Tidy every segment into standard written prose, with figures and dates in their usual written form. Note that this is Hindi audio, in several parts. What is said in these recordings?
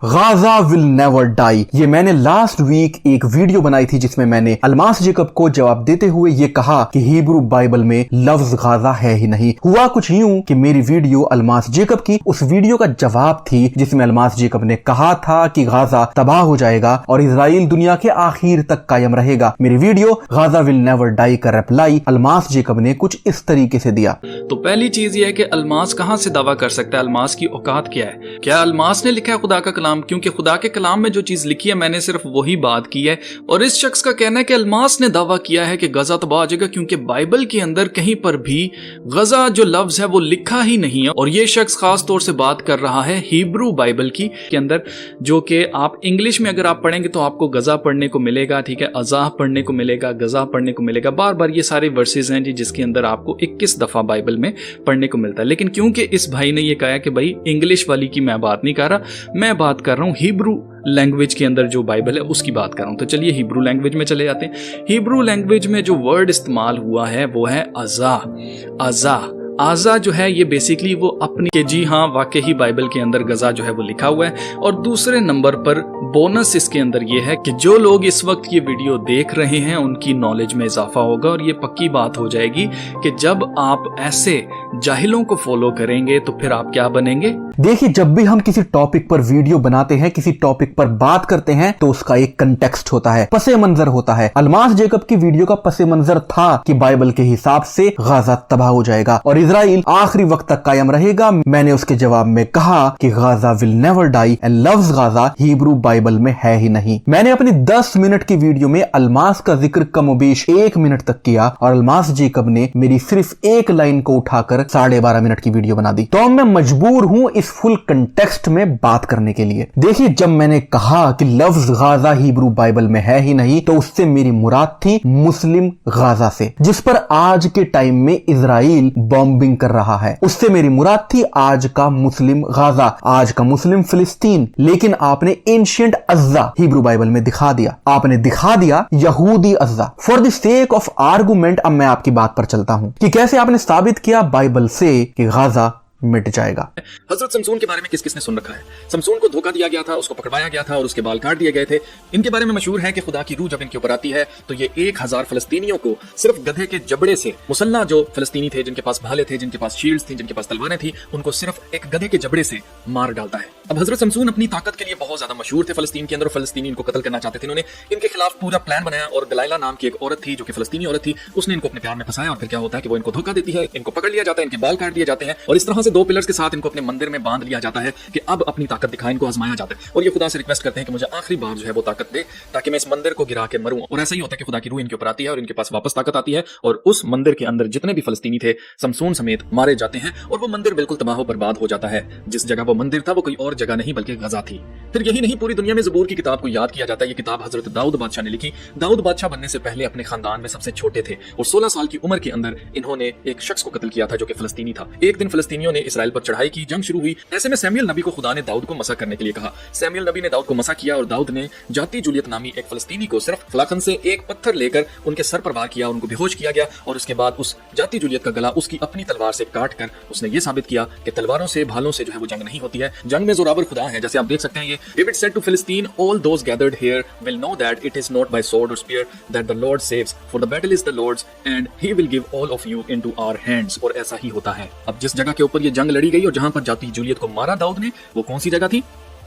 Gaza will never die. ये मैंने लास्ट वीक एक वीडियो बनाई थी जिसमें मैंने अल्मास जेकब को जवाब देते हुए ये कहा कि हिब्रू बाइबल में लफ्ज गाजा है ही नहीं। हुआ कुछ यूं कि मेरी वीडियो अल्मास जेकब की उस वीडियो का जवाब थी जिसमें अल्मास जेकब ने कहा था कि गाजा तबाह हो जाएगा और इजराइल दुनिया के आखिर तक कायम रहेगा। मेरी video Gaza will never die का रिप्लाई अल्मास जेकब ने कुछ इस तरीके से दिया। तो पहली चीज ये है कि अल्मास कहां से दावा कर सकता है, अल्मास की औकात क्या है? क्या अल्मास ने लिखा है खुदा का कलाम? क्योंकि खुदा के कलाम में जो चीज लिखी है मैंने सिर्फ वही बात की है। और इस शख्स का कहना है कि अल्मास ने दावा किया है कि गजा तबाह हो जाएगा, क्योंकि बाइबल के अंदर कहीं पर भी गजा जो लफ्ज है वो लिखा ही नहीं है। और ये शख्स खास तौर से बात कर रहा है हिब्रू बाइबल की के अंदर, जो कि आप इंग्लिश में अगर आप पढ़ेंगे तो आपको गजा पढ़ने को मिलेगा, ठीक है, अजाह पढ़ने को मिलेगा, गजा पढ़ने को मिलेगा। बार बार ये सारे वर्सेज हैं जी जिसके अंदर आपको 21 दफा बाइबल में पढ़ने को मिलता है। लेकिन क्योंकि इस भाई ने ये कहा कि भाई इंग्लिश वाली की मैं बात नहीं कर रहा, मैं बात कर रहा हूं हिब्रू लैंग्वेज के अंदर जो बाइबल है उसकी बात कर रहा हूं। तो चलिए हिब्रू लैंग्वेज में चले जाते हैं। हिब्रू लैंग्वेज में जो वर्ड इस्तेमाल हुआ है वो है अज़ा। आजा जो है ये बेसिकली वो अपनी के जी हाँ वाकई ही बाइबल के अंदर गजा जो है वो लिखा हुआ है। और दूसरे नंबर पर बोनस इसके अंदर ये है कि जो लोग इस वक्त ये वीडियो देख रहे हैं उनकी नॉलेज में इजाफा होगा। और ये पक्की बात हो जाएगी कि जब आप ऐसे जाहिलों को फॉलो करेंगे तो फिर आप क्या बनेंगे। देखिए, जब भी हम किसी टॉपिक पर वीडियो बनाते हैं, किसी टॉपिक पर बात करते हैं तो उसका एक कंटेक्स्ट होता है, पसे मंजर होता है। अल्मास जेकब की वीडियो का पसे मंजर था कि बाइबल के हिसाब से गाजा तबाह हो जाएगा और इजराइल आखिरी वक्त तक कायम रहेगा। मैंने उसके जवाब में कहा कि Gaza will never die and लफ्ज गाजा हिब्रू बाइबल में है ही नहीं। मैंने अपनी 10 मिनट की वीडियो में अल्मास का जिक्र कमोबेश 1 मिनट तक किया और अल्मास जेकब ने मेरी सिर्फ एक लाइन को उठाकर 12.5 मिनट की वीडियो बना दी। तो अब मैं मजबूर हूं इस फुल कंटेक्स्ट में बात करने के लिए। देखिए, जब मैंने कहा कि लफ्ज गाजा हिब्रू बाइबल में है ही नहीं तो उससे मेरी मुराद थी मुस्लिम गाजा से, जिस पर आज के टाइम में इजराइल बॉम्बिंग कर रहा है। उससे मेरी मुराद थी आज का मुस्लिम गाजा, आज का मुस्लिम फिलिस्तीन। लेकिन आपने एंशिएंट अज़्ज़ा हिब्रू बाइबल में दिखा दिया, आपने दिखा दिया यहूदी अज़्ज़ा। For the sake of argument अब मैं आपकी बात पर चलता हूं कि कैसे आपने साबित किया बाइबल से कि गाजा मिट जाएगा। हजरत शमसून के बारे में किस किसने सुन रखा है? शमसून को धोखा दिया गया था, उसको पकड़वाया गया था और उसके बाल काट दिए गए थे। इनके बारे में मशहूर है कि खुदा की रूह जब इनके ऊपर आती है तो ये 1000 फलस्तीनियों को सिर्फ गधे के जबड़े से, मुसल्ला जो फलस्तीनी थे जिनके पास भाले थे, जिनके पास शील्ड्स थी, जिनके पास तलवारें थी, उनको सिर्फ एक गधे के जबड़े से मार डालता है। अब हजरत शमसून अपनी ताकत के लिए बहुत ज्यादा मशहूर थे फलस्तीन के अंदर। फलस्तीनी इनको कत्ल करना चाहते थे। इन्होंने इनके खिलाफ पूरा प्लान बनाया और दलाइला नाम की एक औरत थी जो कि फलस्तीनी औरत थी, उसने इनको अपने प्यार में फंसाया। और फिर क्या होता है कि वो इनको धोखा देती है, इनको पकड़ लिया जाता है, इनके बाल काट दिए जाते हैं और इस तरह से 2 पिलर्स के साथ इनको अपने मंदिर में बांध लिया जाता है कि अब अपनी ताकत दिखाएं, इनको आजमाया जाता है। और ये खुदा से रिक्वेस्ट करते हैं कि मुझे आखिरी बार जो है वो ताकत दे ताकि मैं इस मंदिर को गिरा के मरूं। और ऐसा ही होता है कि खुदा की रूह इनके ऊपर आती है और इनके पास वापस ताकत आती है और उस मंदिर के अंदर जितने भी फलस्तीनी थे शमसून समेत मारे जाते हैं और वो मंदिर बिल्कुल तबाह बर्बाद हो जाता है। जिस जगह वो मंदिर था वो कोई और जगह नहीं बल्कि गजा थी। फिर यही नहीं, पूरी दुनिया में ज़बूर की किताब को याद किया जाता है। ये किताब हजरत दाऊद बादशाह ने लिखी। दाऊद बादशाह बनने से पहले अपने खानदान में सबसे छोटे थे और 16 साल की उम्र के अंदर इन्होंने एक शख्स को कत्ल किया था जो कि फलस्तीनी था। एक दिन फलस्तीनियों ने इसराइल पर चढ़ाई की, जंग शुरू हुई। ऐसे में सैमुएल नबी को खुदा ने दाऊद को मसा करने के लिए कहा। सैमुएल नबी ने दाऊद को मसा किया और दाऊद ने जाती जूलियत नामी एक फलस्तीनी को सिर्फ फलाखन से एक पत्थर लेकर उनके सर पर वार किया, उनको बेहोश किया गया। और उसके बाद उस जाती जूलियत का गला उसकी अपनी तलवार से काट कर उसने ये साबित किया कि तलवारों से, भालों से जो है वो जंग नहीं होती है, जंग में जोरावर खुदा है। जैसे आप देख सकते हैं ये David said to Philistine, all those gathered here will know that it is not by sword और spear that the lord saves, for the battle is the lord's and he will give all of you into our hands. और ऐसा ही होता है। अब जिस जगह के ऊपर ये जंग लड़ी गई और जहां पर जाती जूलियत को मारा दाऊद ने, वो कौन सी जगह थी?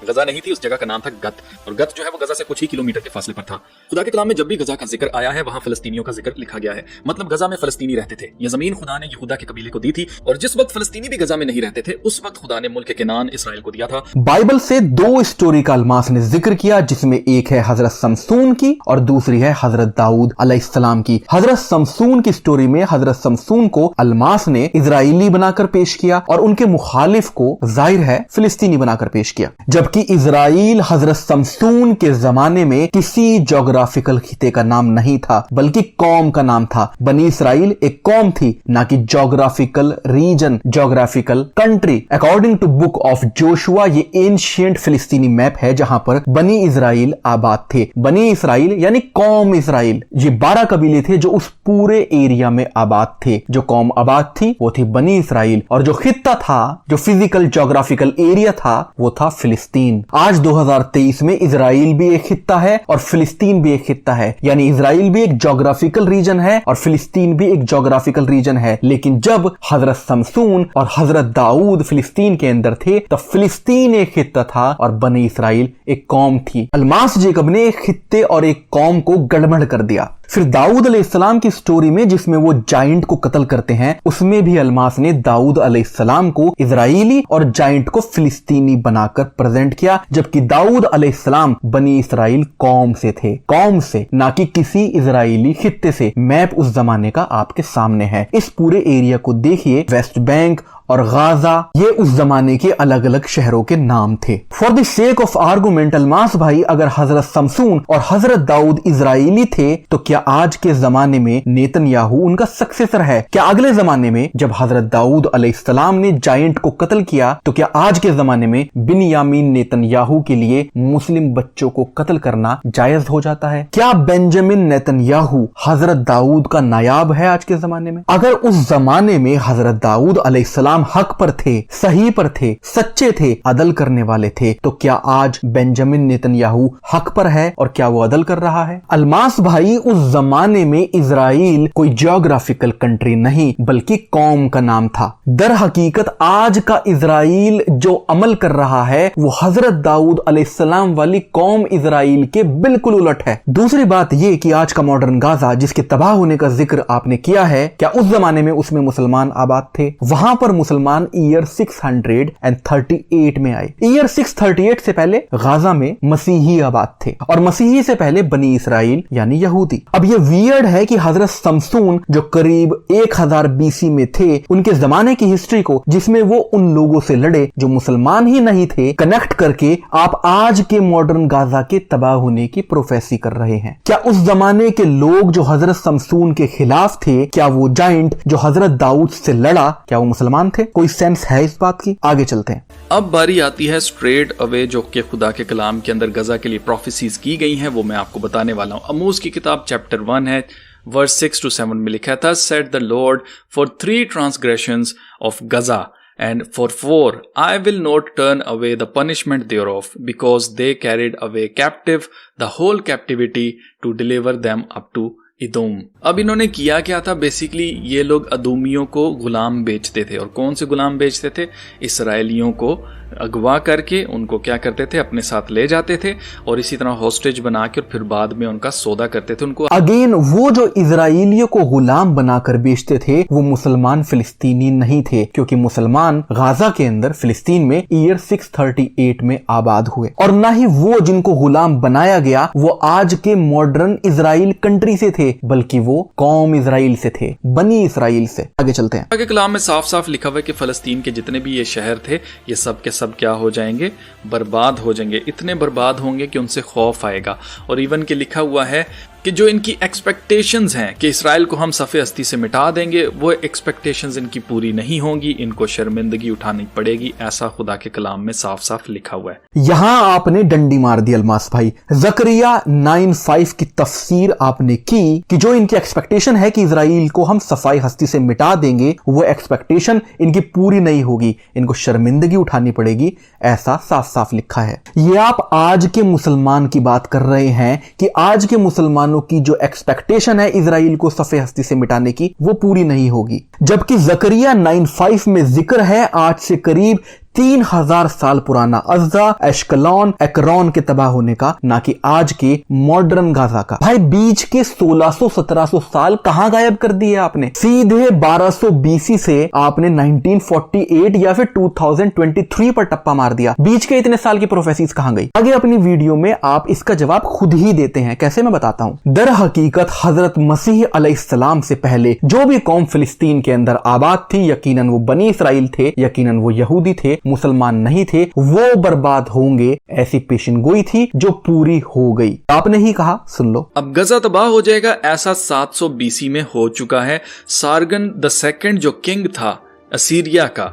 गजा नहीं थी, उस जगह का नाम था गत। और गत जो है वो गजा से कुछ ही किलोमीटर के फासले पर था। खुदा के कलाम में जब भी गजा का जिक्र आया है वहां फलस्तीनियों का जिक्र लिखा गया है। मतलब गजा में फलस्तीनी रहते थे। ये जमीन खुदा ने यहूदा के कबीले को दी थी और जिस वक्त फलस्तीनी भी गजा में नहीं रहते थे उस वक्त खुदा ने मुल्क केनान इसराइल को दिया था। बाइबल से 2 स्टोरी का अल्मास ने जिक्र किया, जिसमें एक है हजरत शमसून की और दूसरी है हजरत दाऊद अलैहिस्सलाम की। हजरत शमसून की स्टोरी में हजरत शमसून को अल्मास ने इजराइली बनाकर पेश किया और उनके मुखालिफ को जाहिर है फिलिस्तीनी बनाकर पेश किया। जबकि इजराइल हजरत शमसून के जमाने में किसी जोग्राफिकल खिते का नाम नहीं था बल्कि कौम का नाम था। बनी इसराइल एक कौम थी, ना कि geographical region, geographical country. According to book of Joshua ये एंशिएंट फिलिस्तीनी मैप है जहां पर बनी इसराइल आबाद थे। बनी इसराइल यानी कौम इसराइल, ये 12 कबीले थे जो उस पूरे एरिया में आबाद थे। जो कौम आबाद थी वो थी बनी इसराइल और जो खित्ता था, जो फिजिकल जोग्राफिकल एरिया था वो था फिलिस्तीन। फिलिस्तीन। आज 2023 में इजराइल भी एक खित्ता है और फिलिस्तीन भी एक खित्ता है, यानी इजराइल भी एक ज्योग्राफिकल रीजन है और फिलिस्तीन भी एक ज्योग्राफिकल रीजन है। लेकिन जब हजरत शमसून और हजरत दाऊद फिलिस्तीन के अंदर थे तब फिलिस्तीन एक खित्ता था और बनी इसराइल एक कौम थी। अल्मास जेकब ने एक खित्ते और एक कौम को गड़बड़ कर दिया। फिर दाऊद अलैहिस्सलाम की स्टोरी में जिसमें वो जाइंट को कत्ल करते हैं, उसमें भी अल्मास ने दाऊद अलैहिस्सलाम को इजराइली और जाइंट को फिलिस्तीनी बनाकर प्रेजेंट किया, जबकि दाऊद अलैहिस्सलाम बनी इसराइल कौम से थे, कौम से, ना कि किसी इजराइली खित्ते से। मैप उस जमाने का आपके सामने है। इस पूरे एरिया को देखिए, वेस्ट बैंक और गाजा, ये उस जमाने के अलग अलग शहरों के नाम थे। For the sake of argument, Almas भाई, अगर हजरत शमसून और हजरत दाऊद इजराइली थे तो क्या आज के जमाने में नेतन्याहू उनका सक्सेसर है? क्या अगले जमाने में जब हजरत दाऊद अलैहिस्सलाम ने जायंट को कत्ल किया तो क्या आज के जमाने में बिन्यामीन नेतन्याहू के लिए मुस्लिम बच्चों को कत्ल करना जायज हो जाता है? क्या बेंजामिन नेतन्याहू हजरत दाऊद का नायाब है आज के जमाने में? अगर उस जमाने में हजरत दाऊद अलैहिस्सलाम हक पर थे, सही पर थे, सच्चे थे, अदल करने वाले थे, तो क्या आज बेंजामिन नेतन्याहू हक पर है और क्या वो अदल कर रहा है? अल्मास भाई, उस जमाने में इजराइल कोई ज्योग्राफिकल कंट्री नहीं बल्कि कौम का नाम था। दर हकीकत आज का इजराइल जो अमल कर रहा है वो हजरत दाऊद अलैहिस्सलाम वाली कौम इजराइल के बिल्कुल उलट है। दूसरी बात ये कि आज का मॉडर्न गाजा जिसके तबाह होने का जिक्र आपने किया है, क्या उस जमाने में उसमें मुसलमान आबाद थे? वहां पर मुसलमान ईयर 638 में आए। ईयर 638 से पहले गाजा में मसीही आबाद थे और मसीही से पहले बनी इसराइल यानी यहूदी। अब ये वियर्ड है कि हजरत शमसून जो करीब 1000 बीसी में थे, उनके जमाने की हिस्ट्री को, जिसमें वो उन लोगों से लड़े जो मुसलमान ही नहीं थे, कनेक्ट करके आप आज के मॉडर्न गाजा के तबाह होने की प्रोफेसी कर रहे हैं। क्या उस जमाने के लोग जो हजरत शमसून के खिलाफ थे, क्या वो जाइंट जो हजरत दाऊद से लड़ा, क्या वो मुसलमान थे? कोई सेंस है इस बात की? आगे चलते हैं। अब बारी आती है स्ट्रेट अवे जो कि खुदा के कलाम के अंदर गजा के लिए प्रोफेसीज की गई हैं, वो मैं आपको बताने वाला हूं। अमूस की किताब चैप्टर 1 है, वर्स 6 to 7 में लिखा था, said the lord for 3 transgressions of Gaza and for 4 I will not turn away the punishment thereof, because they carried away captive the whole captivity to deliver them up to इदोम। अब इन्होंने किया क्या था? बेसिकली ये लोग अदूमियों को गुलाम बेचते थे। और कौन से गुलाम बेचते थे? इसराइलियों को अगवा करके उनको क्या करते थे? अपने साथ ले जाते थे और इसी तरह हॉस्टेज बना के और फिर बाद में उनका सौदा करते थे उनको। अगेन वो जो इजराइलियों को गुलाम बनाकर बेचते थे वो मुसलमान फिलिस्तीनी नहीं थे, क्योंकि मुसलमान गाजा के अंदर फिलिस्तीन में ईयर 638 में आबाद हुए, और ना ही वो जिनको गुलाम बनाया गया वो आज के मॉडर्न इजराइल कंट्री से थे, बल्कि वो कौम इजराइल से थे, बनी इसराइल से। आगे चलते हैं। आगे कलाम में साफ साफ लिखा हुआ है कि फलस्तीन के जितने भी ये शहर थे ये सब के सब क्या हो जाएंगे? बर्बाद हो जाएंगे। इतने बर्बाद होंगे कि उनसे खौफ आएगा। और इवन के लिखा हुआ है कि जो इनकी एक्सपेक्टेशंस हैं कि इसराइल को हम सफ़े हस्ती से मिटा देंगे, वो एक्सपेक्टेशंस इनकी पूरी नहीं होंगी, इनको शर्मिंदगी उठानी पड़ेगी। ऐसा खुदा के कलाम में साफ साफ लिखा हुआ है। यहां आपने डंडी मार दी अल्मास भाई। ज़करिया 9:5 की तफसीर आपने की कि जो इनकी एक्सपेक्टेशन है कि इसराइल को हम सफाई हस्ती से मिटा देंगे, वो एक्सपेक्टेशन इनकी पूरी नहीं होगी, इनको शर्मिंदगी उठानी पड़ेगी, ऐसा साफ साफ लिखा है। ये आप आज के मुसलमान की बात कर रहे हैं कि आज के मुसलमानों की जो एक्सपेक्टेशन है इजराइल को सफे हस्ती से मिटाने की, वो पूरी नहीं होगी। जबकि ज़करिया 9:5 में जिक्र है आज से करीब 3000 साल पुराना अज़्ज़ा, एश्कलॉन, एक्रोन के तबाह होने का, ना कि आज के मॉडर्न गाजा का। भाई बीच के 1600-1700 साल कहां गायब कर दिए आपने? सीधे 1200 बीसी से आपने 1948 या फिर 2023 पर टप्पा मार दिया। बीच के इतने साल की प्रोफेसीज कहां गई? आगे अपनी वीडियो में आप इसका जवाब खुद ही देते हैं। कैसे? मैं बताता हूं। दर हकीकत हजरत मसीह अलैहिस्सलाम से पहले जो भी कौम फिलिस्तीन के अंदर आबाद थी, यकीनन वो बनी इसराइल थे, यकीनन वो यहूदी थे, मुसलमान नहीं थे, वो बर्बाद होंगे, ऐसी पेशनगोई थी जो पूरी हो गई। आपने ही कहा, सुन लो। अब गजा तबाह हो जाएगा, ऐसा 700 बीसी में हो चुका है। सार्गन द सेकंड जो किंग था असीरिया का,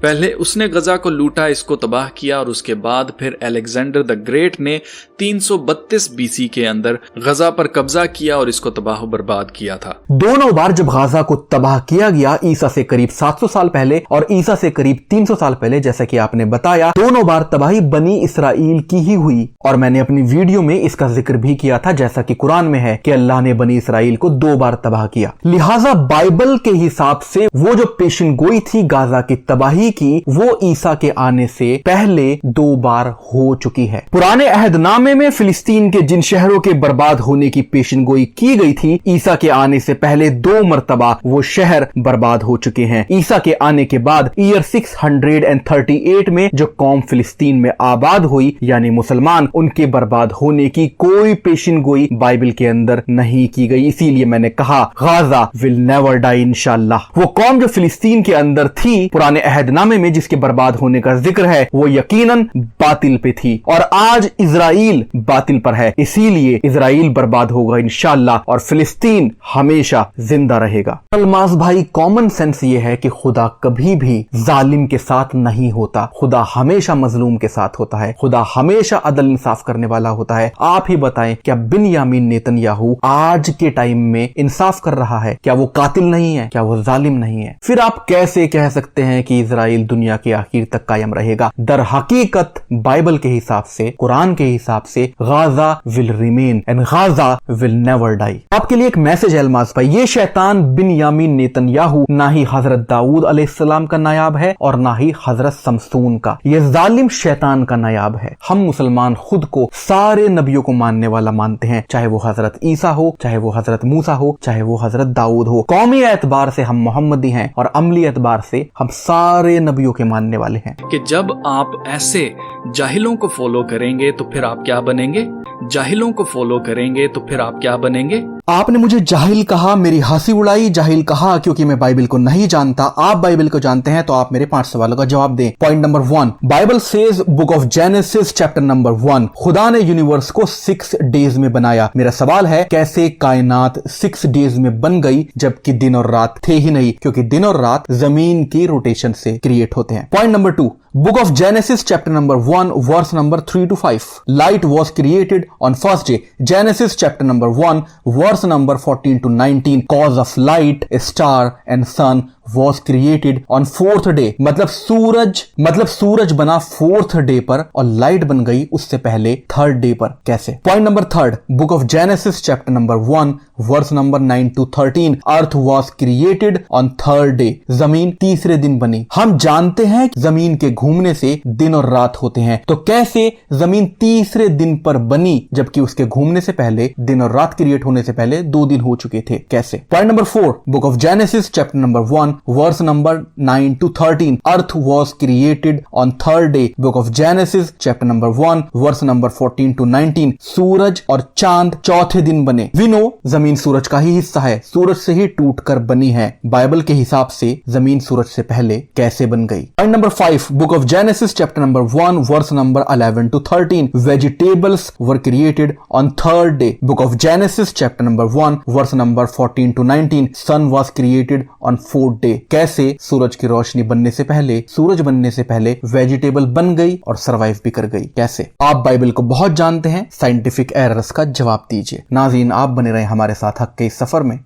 पहले उसने गजा को लूटा, इसको तबाह किया और उसके बाद फिर अलेक्जेंडर द ग्रेट ने 332 बीसी के अंदर गजा पर कब्जा किया और इसको तबाह बर्बाद किया था। दोनों बार जब गाजा को तबाह किया गया, ईसा से करीब 700 साल पहले और ईसा से करीब 300 साल पहले, जैसा कि आपने बताया, दोनों बार तबाही बनी इसराइल की ही हुई। और मैंने अपनी वीडियो में इसका जिक्र भी किया था, जैसा कि कुरान में है कि अल्लाह ने बनी इसराइल को 2 बार तबाह किया। लिहाजा बाइबल के हिसाब से वो जो पेशन गोई थी गाजा की तबाही की, वो ईसा के आने से पहले 2 बार हो चुकी है। पुराने अहदनामे में फिलिस्तीन के जिन शहरों के बर्बाद होने की पेशन गोई की गई थी, ईसा के आने से पहले 2 मरतबा वो शहर बर्बाद हो चुके हैं। ईसा के आने के बाद ईयर 638 में जो कौम फिलिस्तीन में आबाद हुई, यानी मुसलमान, उनके बर्बाद होने की कोई पेशन गोई बाइबल के अंदर नहीं की गई। इसीलिए मैंने कहा गाजा विल नेवर डाई इंशाअल्लाह। वो कौम जो फिलिस्तीन के अंदर थी पुराने अहदनामे में, जिसके बर्बाद होने का जिक्र है, वो यकीनन बातिल पे थी और आज इजराइल बातिल पर है। इसीलिए इजराइल बर्बाद होगा इंशाअल्लाह और फिलिस्तीन हमेशा जिंदा रहेगा। अल्मास भाई, कॉमन सेंस ये है कि खुदा कभी भी जालिम के साथ नहीं होता, खुदा हमेशा मजलूम के साथ होता है, खुदा हमेशा अदल इंसाफ करने वाला होता है। आप ही बताएं, क्या बिन्यामीन नेतन्याहू आज के टाइम में इंसाफ कर रहा है? क्या वो कातिल नहीं है? क्या वो जालिम नहीं है? फिर आप कैसे कह सकते हैं कि इजराइल दुनिया के आखिर तक कायम रहेगा? दर हकीकत बाइबल के हिसाब से, कुरान के हिसाब से, Gaza will remain and Gaza will never die. आपके लिए एक मैसेज है अल्मास भाई, ये शैतान बिन्यामीन नेतन्याहू ना ही हजरत दाऊद अलैहिस्सलाम का नायाब है और ना ही हजरत शमसून का, ये जालिम शैतान का नायाब है। हम मुसलमान खुद को सारे नबियों को मानने वाला मानते हैं, चाहे वो हजरत ईसा हो, चाहे वो हजरत मूसा हो, चाहे वो हजरत दाऊद हो। कौमी एतबार से हम मोहम्मदी हैं और अमली एतबार से हम सारे नबियों के मानने वाले हैं। कि जब आप ऐसे जाहिलों को फॉलो करेंगे तो फिर आप क्या बनेंगे? जाहिलों को फॉलो करेंगे तो फिर आप क्या बनेंगे? आपने मुझे जाहिल कहा, मेरी हंसी उड़ाई। जाहिल कहा क्योंकि मैं बाइबल को नहीं जानता। आप बाइबल को जानते हैं तो आप मेरे 5 सवालों का जवाब दें। Point number 1, Bible says, book of Genesis chapter number 1, खुदा ने यूनिवर्स को 6 डेज में बनाया। मेरा सवाल है, कैसे कायनात 6 डेज में बन गई जबकि दिन और रात थे ही नहीं? क्योंकि दिन और रात जमीन की रोटेशन से क्रिएट होते हैं। Point number 2, Book of Genesis chapter number 1 verse number 3 to 5. Light was created on first day. Genesis chapter number 1 verse number 14 to 19. Cause of light, star and sun was created on 4th day. मतलब सूरज बना 4th डे पर और लाइट बन गई उससे पहले 3rd डे पर। कैसे? Point number 3, book of Genesis chapter number 1 verse number 9 to 13. Earth was created on 3rd day. जमीन तीसरे दिन बनी। हम जानते हैं कि जमीन के घूमने से दिन और रात होते हैं, तो कैसे जमीन तीसरे दिन पर बनी जबकि उसके घूमने से पहले, दिन और रात क्रिएट होने से पहले 2 दिन हो चुके थे? कैसे? Point number 4, book of Genesis chapter number 1 verse number 9 to 13. Earth was created on 3rd day. Book of Genesis chapter number 1 verse number 14 to 19. सूरज और चांद चौथे दिन बने। We know जमीन सूरज का ही हिस्सा है, सूरज से ही टूटकर बनी है। बाइबल के हिसाब से जमीन सूरज से पहले कैसे बन गई? Point number 5, book of Genesis chapter number 1 verse number 11 to 13. Vegetables were created on 3rd day. Book of Genesis chapter number 1 verse number 14 to 19. Sun was created on 4th day. कैसे सूरज की रोशनी बनने से पहले, सूरज बनने से पहले वेजिटेबल बन गई और सरवाइव भी कर गई? कैसे? आप बाइबल को बहुत जानते हैं, साइंटिफिक एरर्स का जवाब दीजिए। नाज़रीन, आप बने रहे हमारे साथ हक के इस सफर में।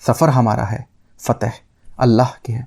सफर हमारा है, फतेह अल्लाह की है।